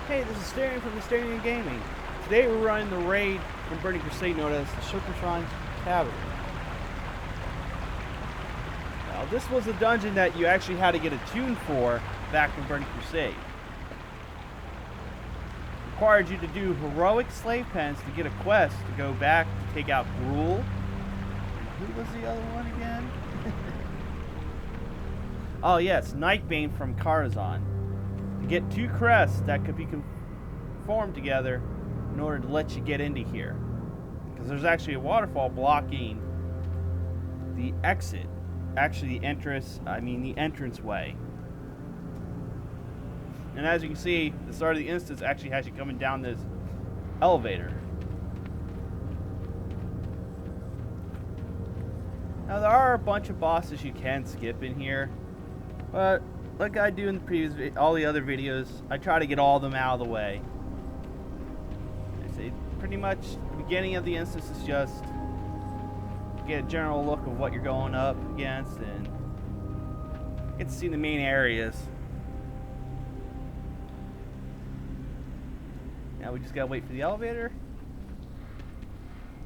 Hey, this is Starion from Starion Gaming. Today we're running the raid from Burning Crusade known as the Serpentshrine Cavern. Now, this was a dungeon that you actually had to get a tune for back in Burning Crusade. It required you to do heroic slave pens to get a quest to go back to take out Gruul. And who was the other one again? Oh yes, Nightbane from Karazhan. To get two crests that could be conformed together in order to let you get into here. Because there's actually a waterfall blocking the exit. Actually the entrance way. And as you can see, the start of the instance actually has you coming down this elevator. Now there are a bunch of bosses you can skip in here, but like I do in the all the other videos, I try to get all of them out of the way. I say pretty much the beginning of the instance is just get a general look of what you're going up against and get to see the main areas. Now we just gotta wait for the elevator.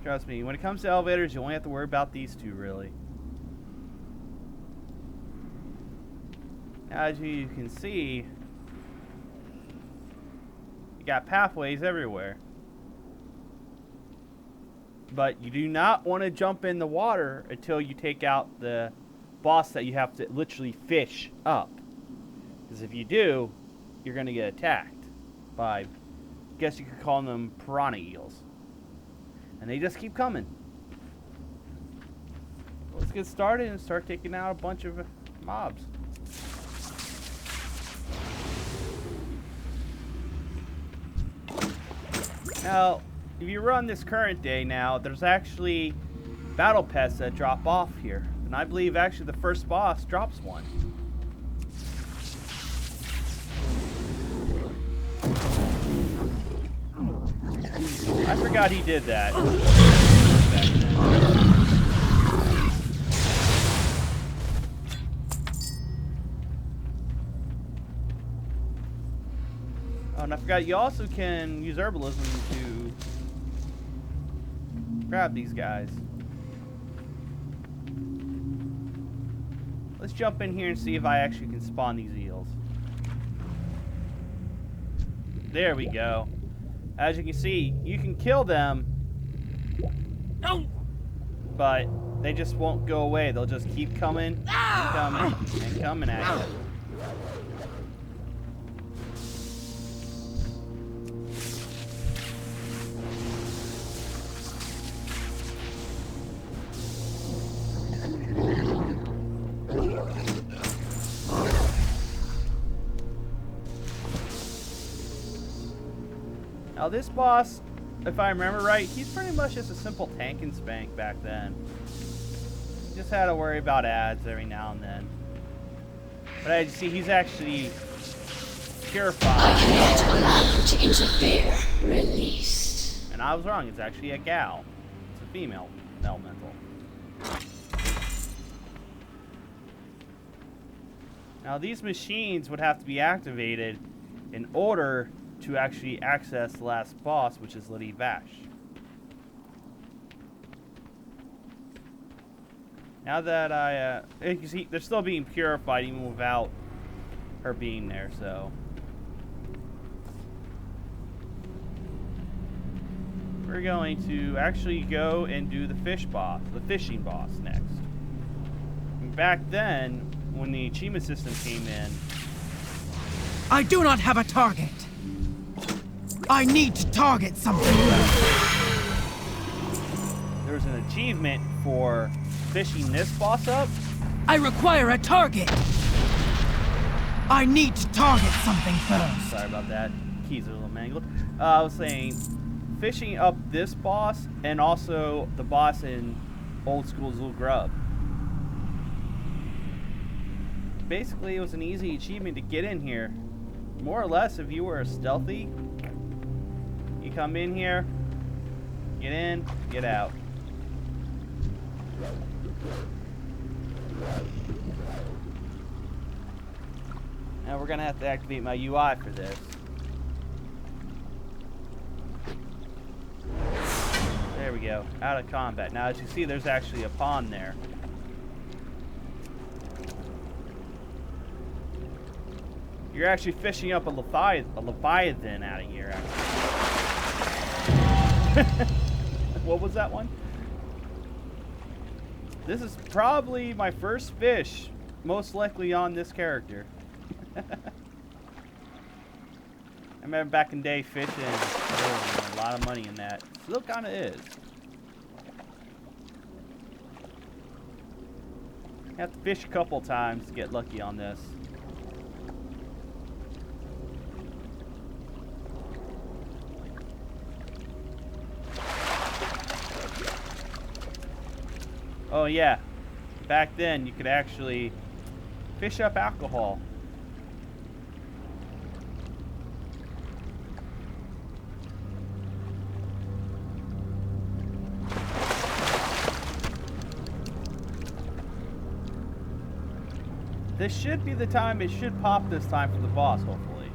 Trust me, when it comes to elevators, you only have to worry about these two, really. As you can see, you got pathways everywhere. But you do not want to jump in the water until you take out the boss that you have to literally fish up. Because if you do, you're going to get attacked by, I guess you could call them piranha eels. And they just keep coming. Let's get started and start taking out a bunch of mobs. Now, if you run this current day now, there's actually battle pets that drop off here. And I believe actually the first boss drops one. I forgot he did that. Oh, and I forgot you also can use herbalism to grab these guys. Let's jump in here and see if I actually can spawn these eels. There we go. As you can see, you can kill them, but they just won't go away. They'll just keep coming and coming and coming at you. Now this boss, if I remember right, he's pretty much just a simple tank and spank back then. Just had to worry about ads every now and then. But as you see, he's actually purified. I am not allowed to interfere. Released. And I was wrong, it's actually a gal. It's a female elemental. Now these machines would have to be activated in order to actually access the last boss, which is Lady Vash. Now that you can see, they're still being purified even without her being there, so. We're going to actually go and do the fishing boss next. And back then, when the achievement system came in, I do not have a target. I need to target something. there was an achievement for fishing this boss up. I require a target. I need to target something first. Sorry about that. Keys are a little mangled. I was saying fishing up this boss and also the boss in Old School Zul Grub. Basically, it was an easy achievement to get in here. More or less, if you were stealthy, you come in here, get in, get out. Now we're gonna have to activate my UI for this. There we go. Out of combat. Now, as you see, there's actually a pond there. You're actually fishing up a leviathan out of here, actually. What was that one? This is probably my first fish, most likely on this character. I remember back in the day fishing, a lot of money in that. Still kind of is. Have to fish a couple times to get lucky on this. Oh yeah, back then you could actually fish up alcohol. This should be the time it should pop this time for the boss, hopefully.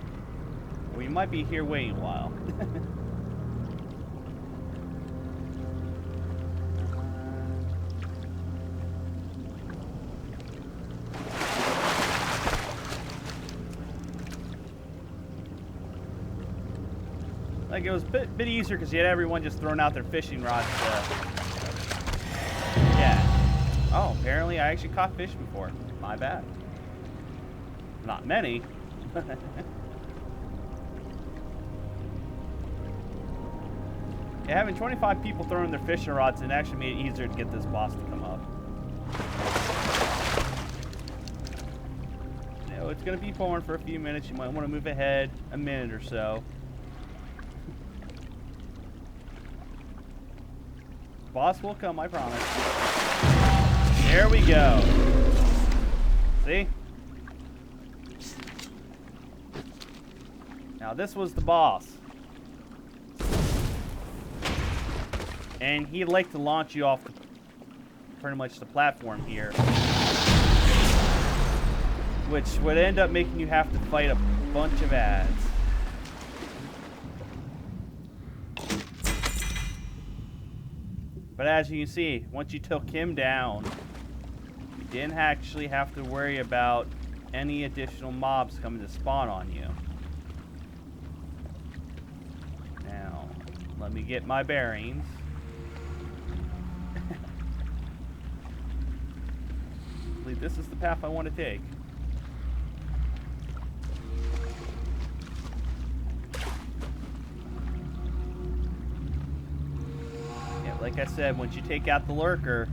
Or you might be here waiting a while. Like, it was a bit easier because you had everyone just throwing out their fishing rods. Yeah. Oh, apparently I actually caught fish before. My bad. Not many. Yeah, having 25 people throwing their fishing rods, it actually made it easier to get this boss to come up. You know, it's going to be pouring for a few minutes. You might want to move ahead a minute or so. Boss will come, I promise. There we go. See? Now this was the boss. And he'd like to launch you off pretty much the platform here. Which would end up making you have to fight a bunch of ads. But as you can see, once you took him down, you didn't actually have to worry about any additional mobs coming to spawn on you. Now, let me get my bearings. I believe this is the path I want to take. Like I said, once you take out the lurker,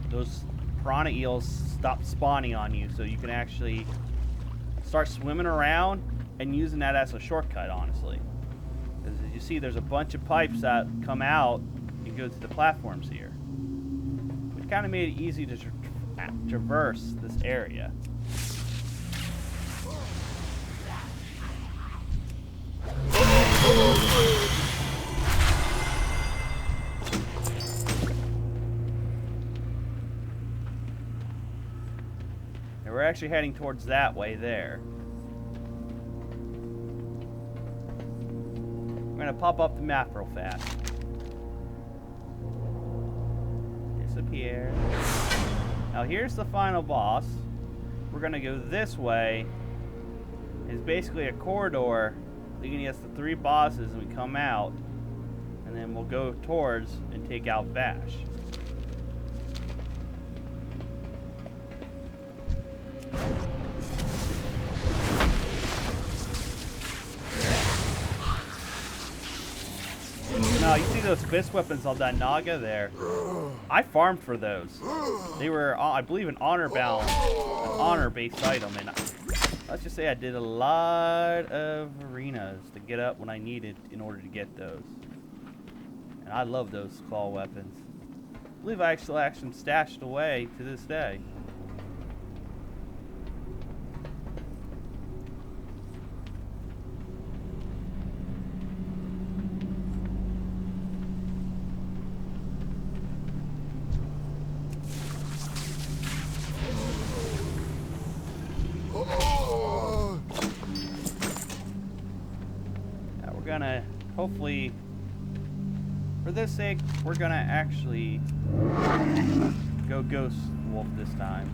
those piranha eels stop spawning on you, so you can actually start swimming around and using that as a shortcut, honestly. As you see, there's a bunch of pipes that come out and go to the platforms here, which kind of made it easy to traverse this area. We're actually heading towards that way there. I'm gonna pop up the map real fast. Disappear. Now here's the final boss. We're gonna go this way. It's basically a corridor leading us to 3 bosses, and we come out, and then we'll go towards and take out Vash. Now, you see those fist weapons on that Naga there? I farmed for those. They were, I believe, an honor-based item, and let's just say I did a lot of arenas to get up when I needed in order to get those. And I love those claw weapons. I believe I actually have them stashed away to this day. Now we're gonna hopefully For this sake, we're gonna actually go Ghost Wolf this time.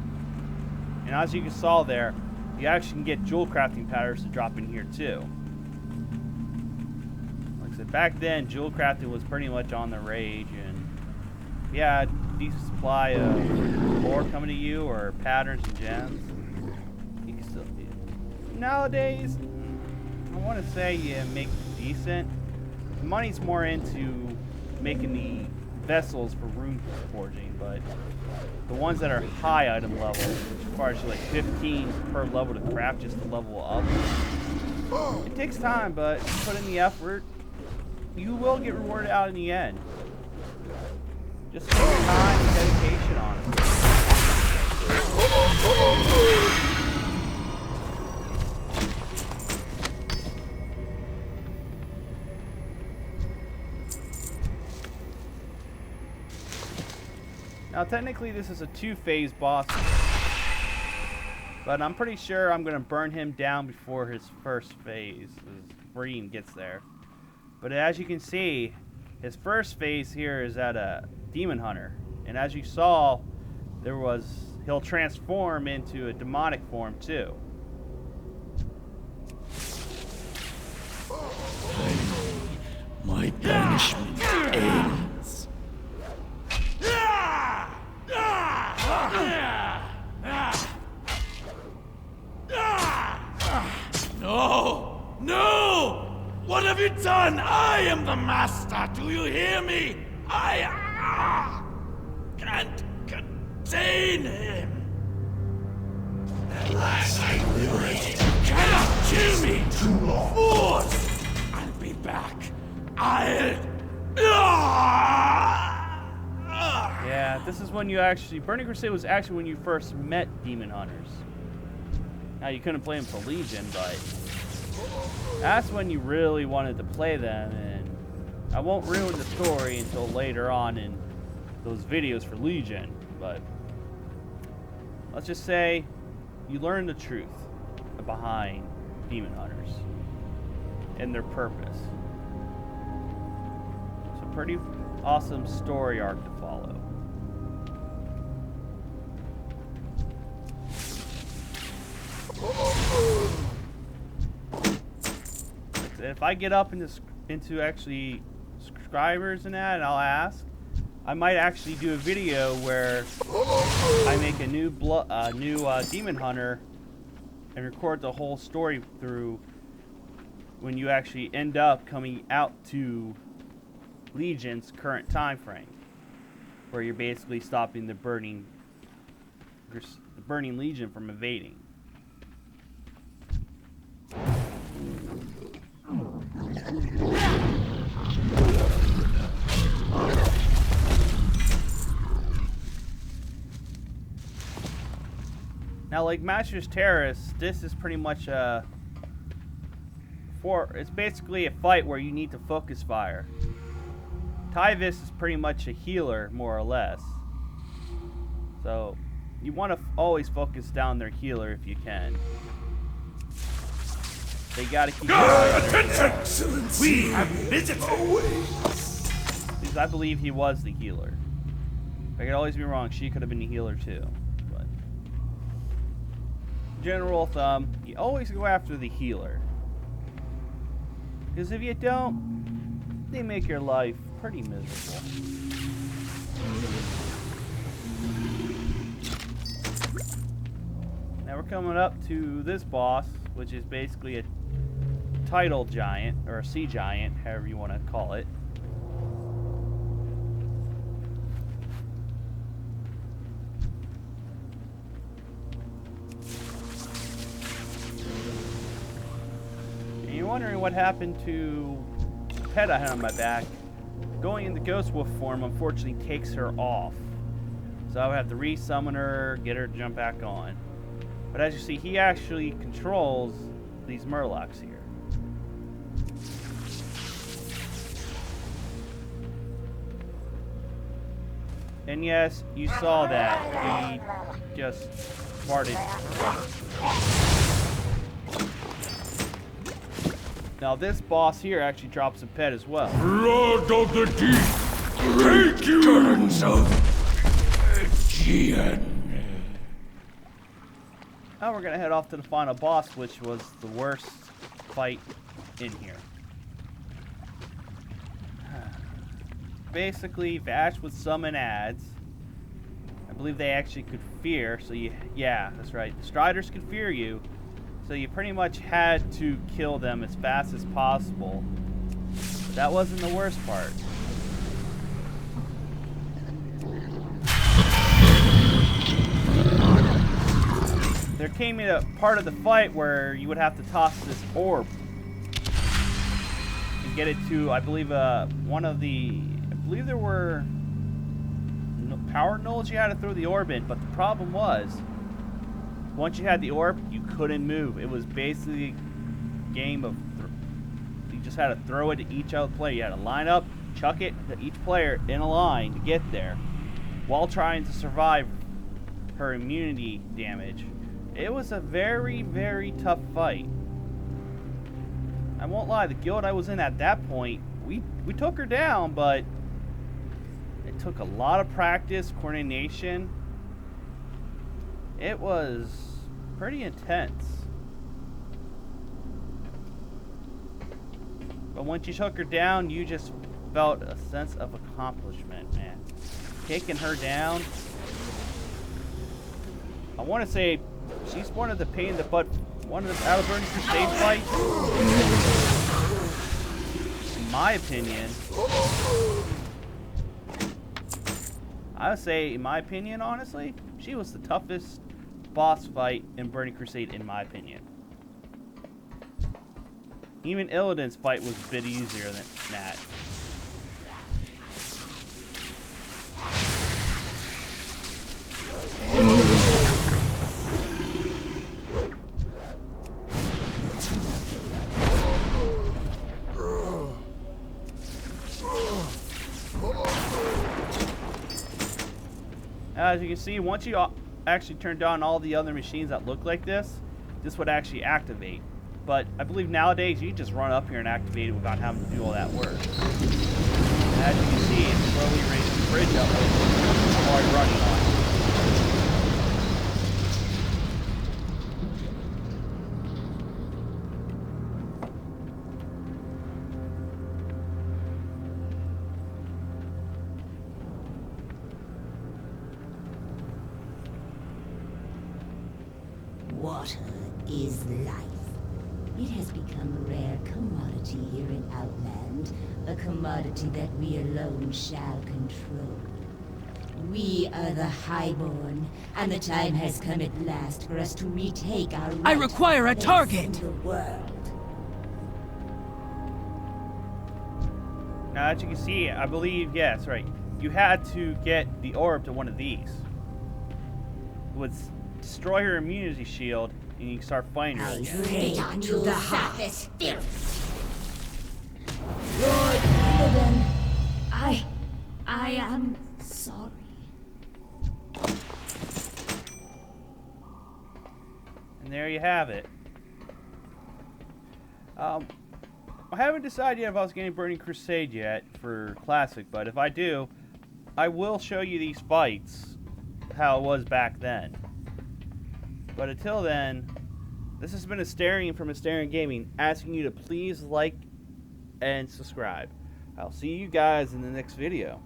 And as you saw there, you actually can get jewel crafting patterns to drop in here too. Like I said, back then, jewel crafting was pretty much on the rage, and yeah, decent supply of ore coming to you or patterns and gems. You can still do it. Nowadays, I want to say you make decent. The money's more into making the vessels for rune forging, but the ones that are high item level, which requires you like 15 per level to craft just to level up, it takes time, but if you put in the effort, you will get rewarded out in the end. Just put your time and dedication on it. Now, technically, this is a 2-phase boss, but I'm pretty sure I'm going to burn him down before his first phase, as Breen gets there. But as you can see, his first phase here is at a demon hunter, and as you saw, he'll transform into a demonic form too. My punishment ends. No! No! What have you done? I am the master! Do you hear me? I can't contain him! At last I liberated. You cannot kill me! Too long. Force! I'll be back. Yeah, this is when you actually... Burning Crusade was actually when you first met Demon Hunters. Now, you couldn't play them for Legion, but... that's when you really wanted to play them, and... I won't ruin the story until later on in those videos for Legion, but... let's just say, you learn the truth behind Demon Hunters. And their purpose. It's a pretty awesome story arc to follow. If I get up into actually subscribers and that, and I'll ask, I might actually do a video where I make a new Demon Hunter and record the whole story through when you actually end up coming out to Legion's current time frame, where you're basically stopping the burning Legion from invading. Now, like Master's Terrace, this is pretty much it's basically a fight where you need to focus fire. Tyvis is pretty much a healer, more or less. So, you want to always focus down their healer if you can. They gotta keep Attention! We have visitors! Because I believe he was the healer. I could always be wrong, she could have been the healer too. But general thumb, you always go after the healer. Because if you don't, they make your life pretty miserable. Now we're coming up to this boss, which is basically a tidal giant, or a sea giant, however you want to call it. And you're wondering what happened to the pet I had on my back. Going into Ghost Wolf form unfortunately takes her off. So I would have to re-summon her, get her to jump back on. But as you see, he actually controls these Murlocs here. And yes, you saw that. He just farted. Now this boss here actually drops a pet as well. Blood of the deep, take you! Guns of Aegean. Now we're gonna head off to the final boss, which was the worst fight in here. Basically, Vash would summon ads. I believe they actually could fear, so yeah, that's right. The Striders could fear you, so you pretty much had to kill them as fast as possible. But that wasn't the worst part. There came in a part of the fight where you would have to toss this orb and get it to, I believe, one of the, I believe there were power nodes you had to throw the orb in, but the problem was, once you had the orb, you couldn't move. It was basically a game of, you just had to throw it to each other player. You had to line up, chuck it to each player in a line to get there, while trying to survive her immunity damage. It was a very, very tough fight. I won't lie, the guild I was in at that point, we took her down, but it took a lot of practice, coordination. It was pretty intense. But once you took her down, you just felt a sense of accomplishment, man. Taking her down, I want to say she's one of the pain in the butt, one of the out of Burning Crusade fights. In my opinion, I would say, in my opinion, honestly, she was the toughest boss fight in Burning Crusade, in my opinion. Even Illidan's fight was a bit easier than that. As you can see, once you actually turn down all the other machines that look like this would actually activate. But I believe nowadays you just run up here and activate it without having to do all that work. And as you can see, it slowly raises the bridge up while I'm running on it. Water is life. It has become a rare commodity here in Outland, a commodity that we alone shall control. We are the Highborn, and the time has come at last for us to retake our I rightful require a place target! in the world. Now, as you can see, I believe, yes, right. You had to get the orb to one of these. It would destroy her immunity shield, and you can start fighting her again. Straight to the surface, filth. Lord Illidan, I am sorry. And there you have it. I haven't decided yet if I was getting Burning Crusade yet for Classic, but if I do, I will show you these fights, how it was back then. But until then, this has been Asterion from Asterion Gaming, asking you to please like and subscribe. I'll see you guys in the next video.